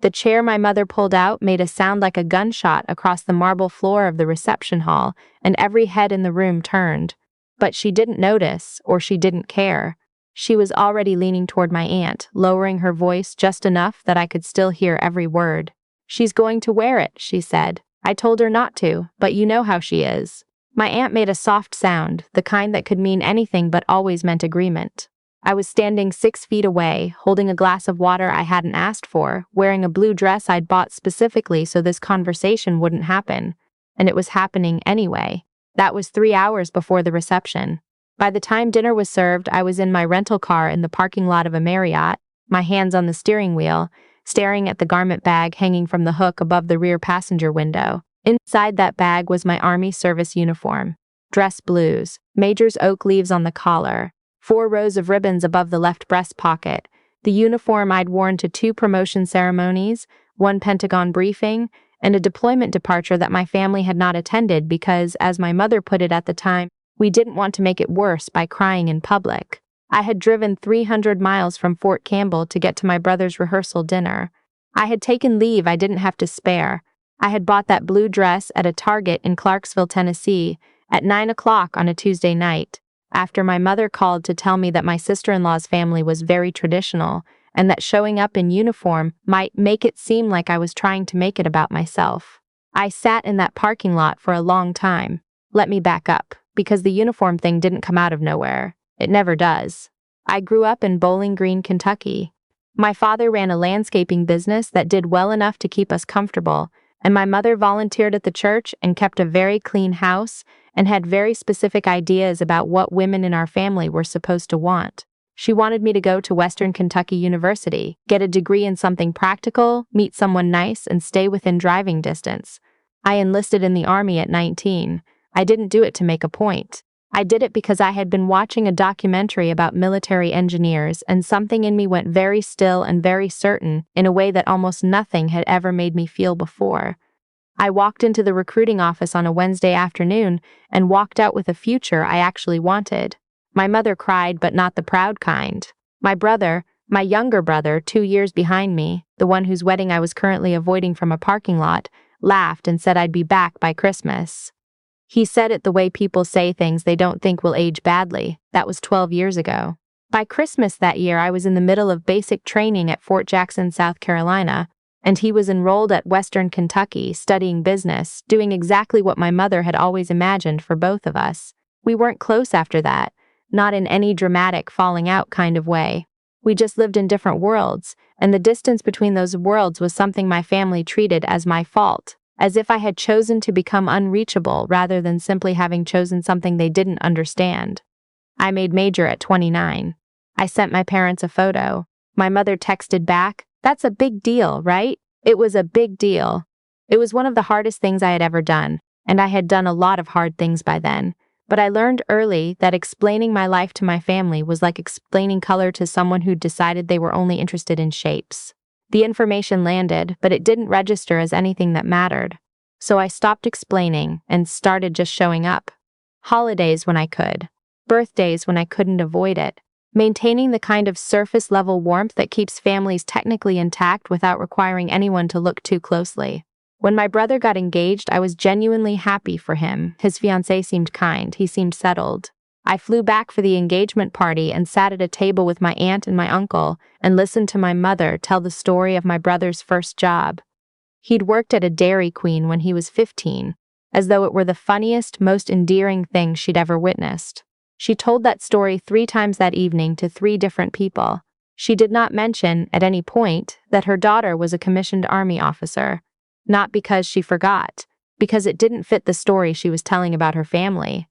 The chair my mother pulled out made a sound like a gunshot across the marble floor of the reception hall, and every head in the room turned. But she didn't notice, or she didn't care. She was already leaning toward my aunt, lowering her voice just enough that I could still hear every word. "She's going to wear it," she said. "I told her not to, but you know how she is." My aunt made a soft sound, the kind that could mean anything but always meant agreement. I was standing 6 feet away, holding a glass of water I hadn't asked for, wearing a blue dress I'd bought specifically so this conversation wouldn't happen. And it was happening anyway. That was 3 hours before the reception. By the time dinner was served, I was in my rental car in the parking lot of a Marriott, my hands on the steering wheel, staring at the garment bag hanging from the hook above the rear passenger window. Inside that bag was my Army service uniform. Dress blues, Major's oak leaves on the collar, 4 rows of ribbons above the left breast pocket, the uniform I'd worn to 2 promotion ceremonies, 1 Pentagon briefing, and a deployment departure that my family had not attended because, as my mother put it at the time, we didn't want to make it worse by crying in public. I had driven 300 miles from Fort Campbell to get to my brother's rehearsal dinner. I had taken leave I didn't have to spare. I had bought that blue dress at a Target in Clarksville, Tennessee, at 9 o'clock on a Tuesday night, after my mother called to tell me that my sister-in-law's family was very traditional and that showing up in uniform might make it seem like I was trying to make it about myself. I sat in that parking lot for a long time. Let me back up, because the uniform thing didn't come out of nowhere. It never does. I grew up in Bowling Green, Kentucky. My father ran a landscaping business that did well enough to keep us comfortable, and my mother volunteered at the church and kept a very clean house and had very specific ideas about what women in our family were supposed to want. She wanted me to go to Western Kentucky University, get a degree in something practical, meet someone nice, and stay within driving distance. I enlisted in the Army at 19. I didn't do it to make a point. I did it because I had been watching a documentary about military engineers, and something in me went very still and very certain in a way that almost nothing had ever made me feel before. I walked into the recruiting office on a Wednesday afternoon and walked out with a future I actually wanted. My mother cried, but not the proud kind. My brother, my younger brother, 2 years behind me, the one whose wedding I was currently avoiding from a parking lot, laughed and said I'd be back by Christmas. He said it the way people say things they don't think will age badly. That was 12 years ago. By Christmas that year, I was in the middle of basic training at Fort Jackson, South Carolina, and he was enrolled at Western Kentucky, studying business, doing exactly what my mother had always imagined for both of us. We weren't close after that, not in any dramatic falling out kind of way. We just lived in different worlds, and the distance between those worlds was something my family treated as my fault, as if I had chosen to become unreachable rather than simply having chosen something they didn't understand. I made major at 29. I sent my parents a photo. My mother texted back, "That's a big deal, right?" It was a big deal. It was one of the hardest things I had ever done, and I had done a lot of hard things by then. But I learned early that explaining my life to my family was like explaining color to someone who'd decided they were only interested in shapes. The information landed, but it didn't register as anything that mattered. So I stopped explaining and started just showing up. Holidays when I could. Birthdays when I couldn't avoid it. Maintaining the kind of surface-level warmth that keeps families technically intact without requiring anyone to look too closely. When my brother got engaged, I was genuinely happy for him. His fiancée seemed kind. He seemed settled. I flew back for the engagement party and sat at a table with my aunt and my uncle and listened to my mother tell the story of my brother's first job. He'd worked at a Dairy Queen when he was 15, as though it were the funniest, most endearing thing she'd ever witnessed. She told that story 3 times that evening to 3 different people. She did not mention, at any point, that her daughter was a commissioned Army officer. Not because she forgot, because it didn't fit the story she was telling about her family.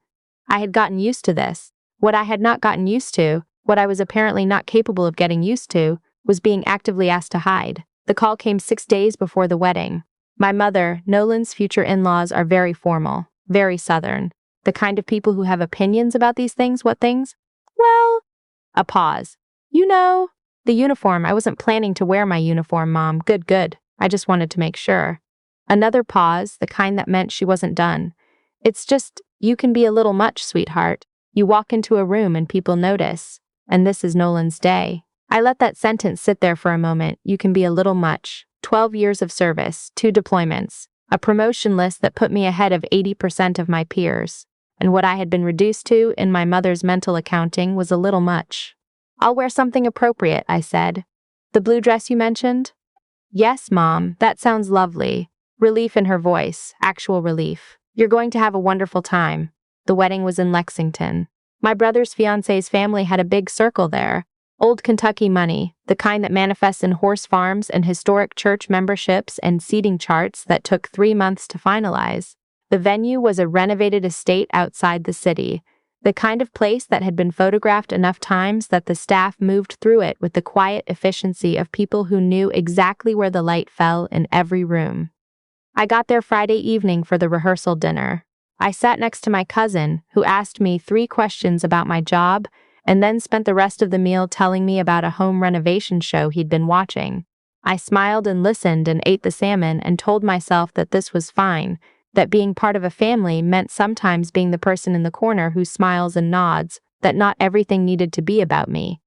I had gotten used to this. What I had not gotten used to, what I was apparently not capable of getting used to, was being actively asked to hide. The call came 6 days before the wedding. My mother, Nolan's future in-laws, are very formal, very Southern. The kind of people who have opinions about these things. What things? Well, a pause. You know, the uniform. I wasn't planning to wear my uniform, Mom. Good. I just wanted to make sure. Another pause, the kind that meant she wasn't done. It's just, you can be a little much, sweetheart. You walk into a room and people notice. And this is Nolan's day. I let that sentence sit there for a moment. You can be a little much. 12 years of service, 2 deployments, a promotion list that put me ahead of 80% of my peers. And what I had been reduced to in my mother's mental accounting was a little much. "I'll wear something appropriate," I said. "The blue dress you mentioned?" "Yes, Mom, that sounds lovely." Relief in her voice, actual relief. "You're going to have a wonderful time." The wedding was in Lexington. My brother's fiance's family had a big circle there. Old Kentucky money, the kind that manifests in horse farms and historic church memberships and seating charts that took 3 months to finalize. The venue was a renovated estate outside the city, the kind of place that had been photographed enough times that the staff moved through it with the quiet efficiency of people who knew exactly where the light fell in every room. I got there Friday evening for the rehearsal dinner. I sat next to my cousin, who asked me 3 questions about my job and then spent the rest of the meal telling me about a home renovation show he'd been watching. I smiled and listened and ate the salmon and told myself that this was fine, that being part of a family meant sometimes being the person in the corner who smiles and nods, that not everything needed to be about me.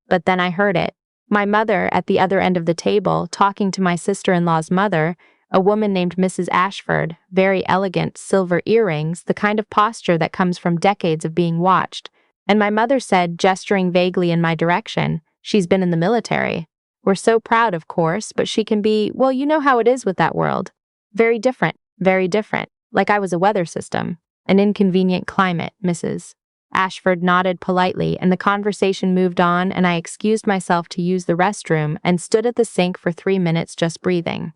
But then I heard it. My mother at the other end of the table talking to my sister-in-law's mother, a woman named Mrs. Ashford, very elegant, silver earrings, the kind of posture that comes from decades of being watched. And my mother said, gesturing vaguely in my direction, "She's been in the military. We're so proud, of course, but she can be, well, you know how it is with that world. Very different, very different. Like I was a weather system. An inconvenient climate, Mrs." Ashford nodded politely, and the conversation moved on, and I excused myself to use the restroom and stood at the sink for 3 minutes just breathing.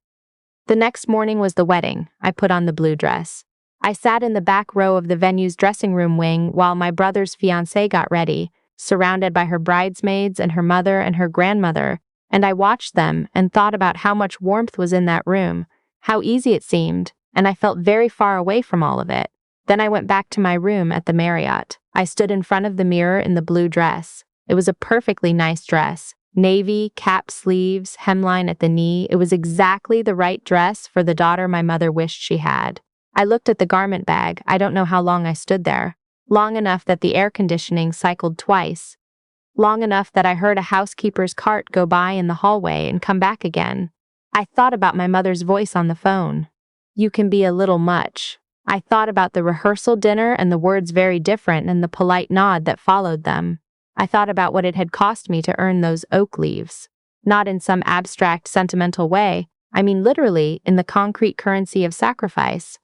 The next morning was the wedding. I put on the blue dress. I sat in the back row of the venue's dressing room wing while my brother's fiancée got ready, surrounded by her bridesmaids and her mother and her grandmother, and I watched them and thought about how much warmth was in that room, how easy it seemed, and I felt very far away from all of it. Then I went back to my room at the Marriott. I stood in front of the mirror in the blue dress. It was a perfectly nice dress. Navy, cap sleeves, hemline at the knee. It was exactly the right dress for the daughter my mother wished she had. I looked at the garment bag. I don't know how long I stood there. Long enough that the air conditioning cycled twice. Long enough that I heard a housekeeper's cart go by in the hallway and come back again. I thought about my mother's voice on the phone. "You can be a little much." I thought about the rehearsal dinner and the words "very different" and the polite nod that followed them. I thought about what it had cost me to earn those oak leaves. Not in some abstract, sentimental way. I mean literally in the concrete currency of sacrifice.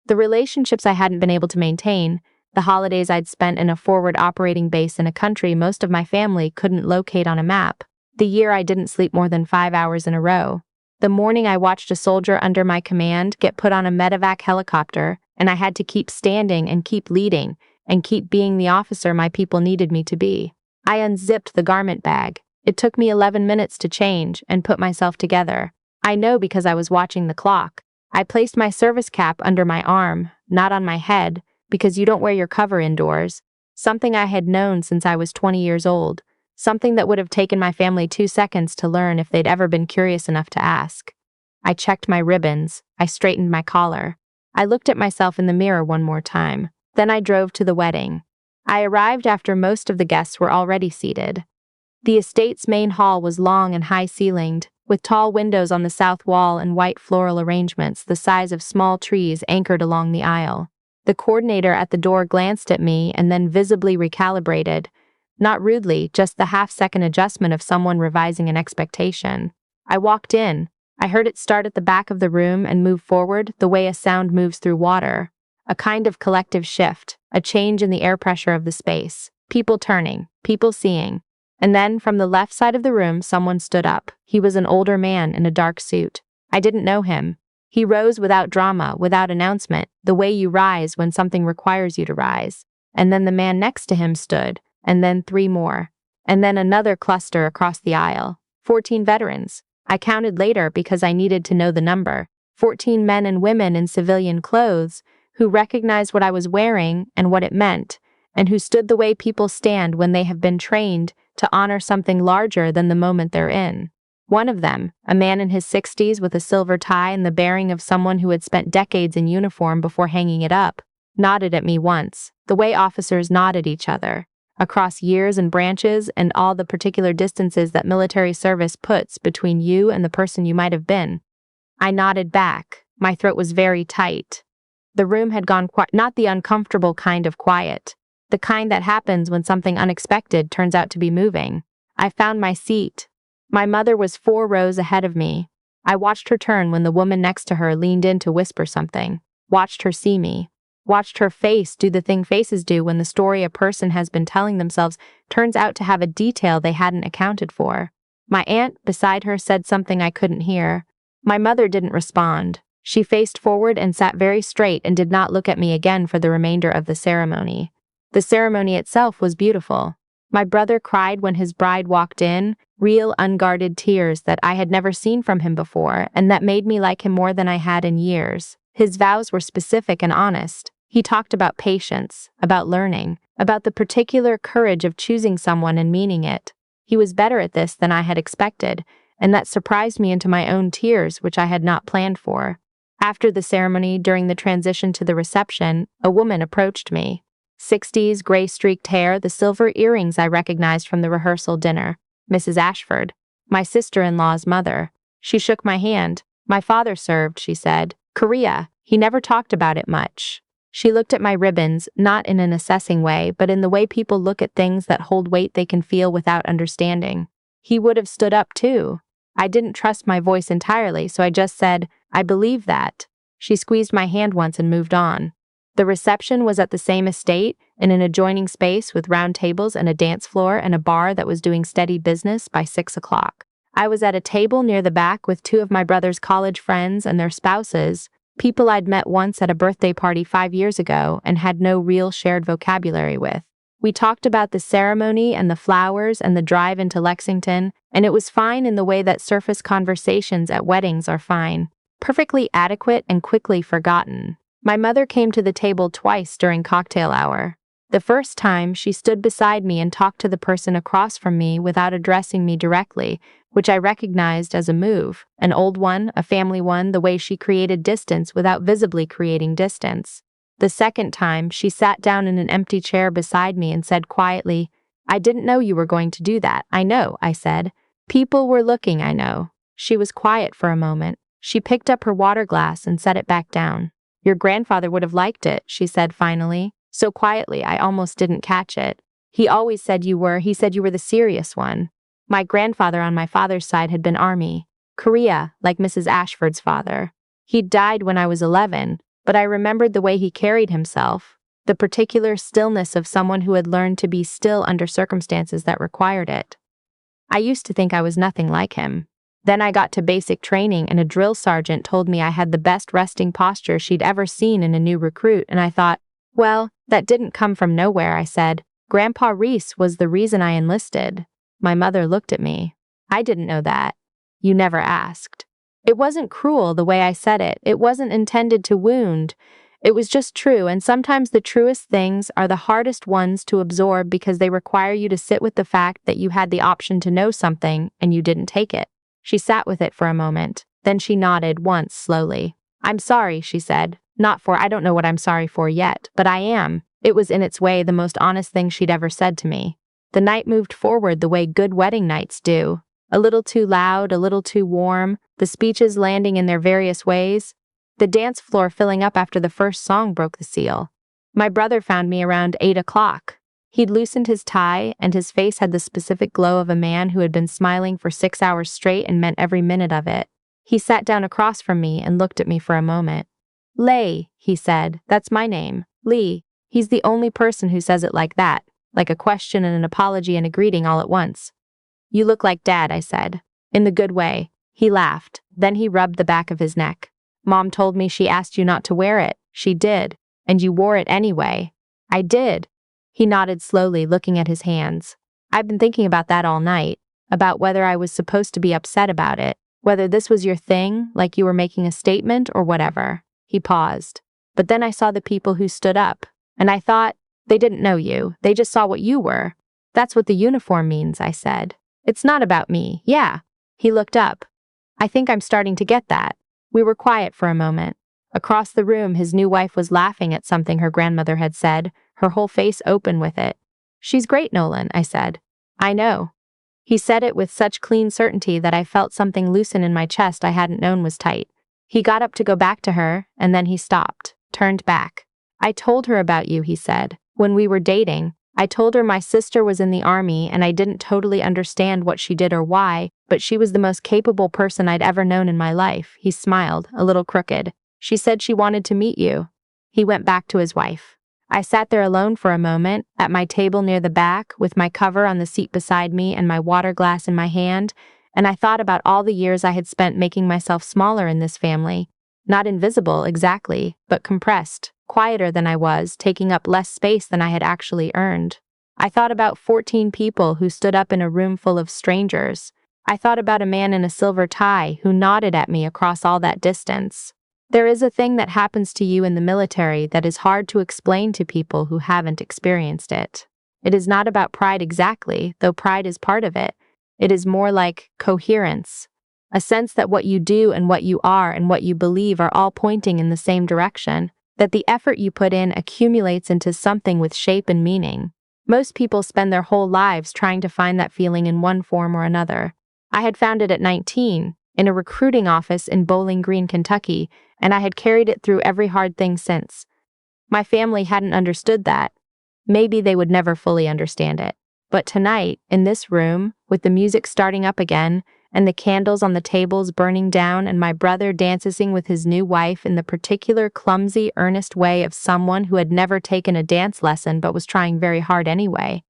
The relationships I hadn't been able to maintain, the holidays I'd spent in a forward operating base in a country most of my family couldn't locate on a map, the year I didn't sleep more than 5 hours in a row, the morning I watched a soldier under my command get put on a medevac helicopter, and I had to keep standing and keep leading, and keep being the officer my people needed me to be. I unzipped the garment bag. It took me 11 minutes to change and put myself together. I know because I was watching the clock. I placed my service cap under my arm, not on my head, because you don't wear your cover indoors. Something I had known since I was 20 years old. Something that would have taken my family 2 seconds to learn if they'd ever been curious enough to ask. I checked my ribbons. I straightened my collar. I looked at myself in the mirror one more time. Then I drove to the wedding. I arrived after most of the guests were already seated. The estate's main hall was long and high-ceilinged, with tall windows on the south wall and white floral arrangements the size of small trees anchored along the aisle. The coordinator at the door glanced at me and then visibly recalibrated. Not rudely, just the half-second adjustment of someone revising an expectation. I walked in. I heard it start at the back of the room and move forward the way a sound moves through water. A kind of collective shift, a change in the air pressure of the space. People turning, people seeing. And then, from the left side of the room, someone stood up. He was an older man in a dark suit. I didn't know him. He rose without drama, without announcement, the way you rise when something requires you to rise. And then the man next to him stood, and then 3 more. And then another cluster across the aisle. 14 veterans. I counted later because I needed to know the number. 14 men and women in civilian clothes who recognized what I was wearing and what it meant, and who stood the way people stand when they have been trained to honor something larger than the moment they're in. One of them, a man in his 60s with a silver tie and the bearing of someone who had spent decades in uniform before hanging it up, nodded at me once, the way officers nod at each other, across years and branches and all the particular distances that military service puts between you and the person you might have been. I nodded back. My throat was very tight. The room had gone quiet, not the uncomfortable kind of quiet, the kind that happens when something unexpected turns out to be moving. I found my seat. My mother was 4 rows ahead of me. I watched her turn when the woman next to her leaned in to whisper something. Watched her see me. Watched her face do the thing faces do when the story a person has been telling themselves turns out to have a detail they hadn't accounted for. My aunt beside her said something I couldn't hear. My mother didn't respond. She faced forward and sat very straight and did not look at me again for the remainder of the ceremony. The ceremony itself was beautiful. My brother cried when his bride walked in, real unguarded tears that I had never seen from him before and that made me like him more than I had in years. His vows were specific and honest. He talked about patience, about learning, about the particular courage of choosing someone and meaning it. He was better at this than I had expected, and that surprised me into my own tears, which I had not planned for. After the ceremony, during the transition to the reception, a woman approached me. 60s, gray-streaked hair, the silver earrings I recognized from the rehearsal dinner. Mrs. Ashford, my sister-in-law's mother. She shook my hand. My father served, she said. Korea. He never talked about it much. She looked at my ribbons, not in an assessing way, but in the way people look at things that hold weight they can feel without understanding. He would have stood up too. I didn't trust my voice entirely, so I just said, I believe that. She squeezed my hand once and moved on. The reception was at the same estate, in an adjoining space with round tables and a dance floor and a bar that was doing steady business by 6 o'clock. I was at a table near the back with 2 of my brother's college friends and their spouses, people I'd met once at a birthday party 5 years ago and had no real shared vocabulary with. We talked about the ceremony and the flowers and the drive into Lexington, and it was fine in the way that surface conversations at weddings are fine. Perfectly adequate and quickly forgotten. My mother came to the table twice during cocktail hour. The first time, she stood beside me and talked to the person across from me without addressing me directly, which I recognized as a move, an old one, a family one, the way she created distance without visibly creating distance. The second time, she sat down in an empty chair beside me and said quietly, I didn't know you were going to do that. I know, I said. People were looking, I know. She was quiet for a moment. She picked up her water glass and set it back down. Your grandfather would have liked it, she said finally, so quietly I almost didn't catch it. He always said he said you were the serious one. My grandfather on my father's side had been Army. Korea, like Mrs. Ashford's father. He'd died when I was 11, but I remembered the way he carried himself, the particular stillness of someone who had learned to be still under circumstances that required it. I used to think I was nothing like him. Then I got to basic training and a drill sergeant told me I had the best resting posture she'd ever seen in a new recruit, and I thought, well, that didn't come from nowhere, I said. Grandpa Reese was the reason I enlisted. My mother looked at me. I didn't know that. You never asked. It wasn't cruel the way I said it. It wasn't intended to wound. It was just true, and sometimes the truest things are the hardest ones to absorb because they require you to sit with the fact that you had the option to know something and you didn't take it. She sat with it for a moment. Then she nodded once slowly. I'm sorry, she said. I don't know what I'm sorry for yet, but I am. It was in its way the most honest thing she'd ever said to me. The night moved forward the way good wedding nights do. A little too loud, a little too warm, the speeches landing in their various ways. The dance floor filling up after the first song broke the seal. My brother found me around 8 o'clock. He'd loosened his tie, and his face had the specific glow of a man who had been smiling for 6 hours straight and meant every minute of it. He sat down across from me and looked at me for a moment. Lei, he said, that's my name, Lee. He's the only person who says it like that, like a question and an apology and a greeting all at once. You look like Dad, I said. In the good way. He laughed. Then he rubbed the back of his neck. Mom told me she asked you not to wear it. She did. And you wore it anyway. I did. He nodded slowly, looking at his hands. I've been thinking about that all night, about whether I was supposed to be upset about it, whether this was your thing, like you were making a statement or whatever. He paused. But then I saw the people who stood up, and I thought, they didn't know you, they just saw what you were. That's what the uniform means, I said. It's not about me, yeah. He looked up. I think I'm starting to get that. We were quiet for a moment. Across the room, his new wife was laughing at something her grandmother had said, her whole face open with it. She's great, Nolan, I said. I know. He said it with such clean certainty that I felt something loosen in my chest I hadn't known was tight. He got up to go back to her, and then he stopped, turned back. I told her about you, he said. When we were dating, I told her my sister was in the army and I didn't totally understand what she did or why, but she was the most capable person I'd ever known in my life. He smiled, a little crooked. She said she wanted to meet you. He went back to his wife. I sat there alone for a moment, at my table near the back, with my cover on the seat beside me and my water glass in my hand, and I thought about all the years I had spent making myself smaller in this family. Not invisible, exactly, but compressed, quieter than I was, taking up less space than I had actually earned. I thought about 14 people who stood up in a room full of strangers. I thought about a man in a silver tie who nodded at me across all that distance. There is a thing that happens to you in the military that is hard to explain to people who haven't experienced it. It is not about pride exactly, though pride is part of it. It is more like coherence, a sense that what you do and what you are and what you believe are all pointing in the same direction, that the effort you put in accumulates into something with shape and meaning. Most people spend their whole lives trying to find that feeling in one form or another. I had found it at 19, in a recruiting office in Bowling Green, Kentucky, and I had carried it through every hard thing since. My family hadn't understood that. Maybe they would never fully understand it. But tonight, in this room, with the music starting up again, and the candles on the tables burning down, and my brother dancing with his new wife in the particular clumsy, earnest way of someone who had never taken a dance lesson but was trying very hard anyway.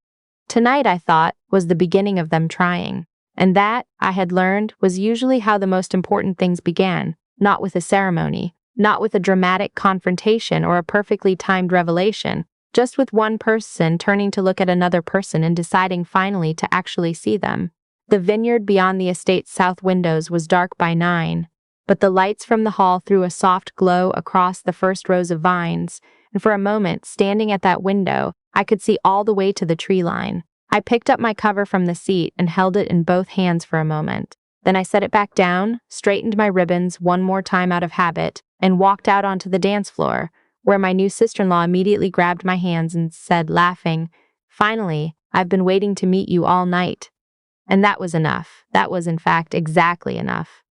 Tonight, I thought, was the beginning of them trying. And that, I had learned, was usually how the most important things began, not with a ceremony, not with a dramatic confrontation or a perfectly timed revelation, just with one person turning to look at another person and deciding finally to actually see them. The vineyard beyond the estate's south windows was dark by 9, but the lights from the hall threw a soft glow across the first rows of vines, and for a moment, standing at that window, I could see all the way to the tree line. I picked up my cover from the seat and held it in both hands for a moment. Then I set it back down, straightened my ribbons one more time out of habit, and walked out onto the dance floor, where my new sister-in-law immediately grabbed my hands and said, laughing, "Finally, I've been waiting to meet you all night." And that was enough. That was, in fact, exactly enough.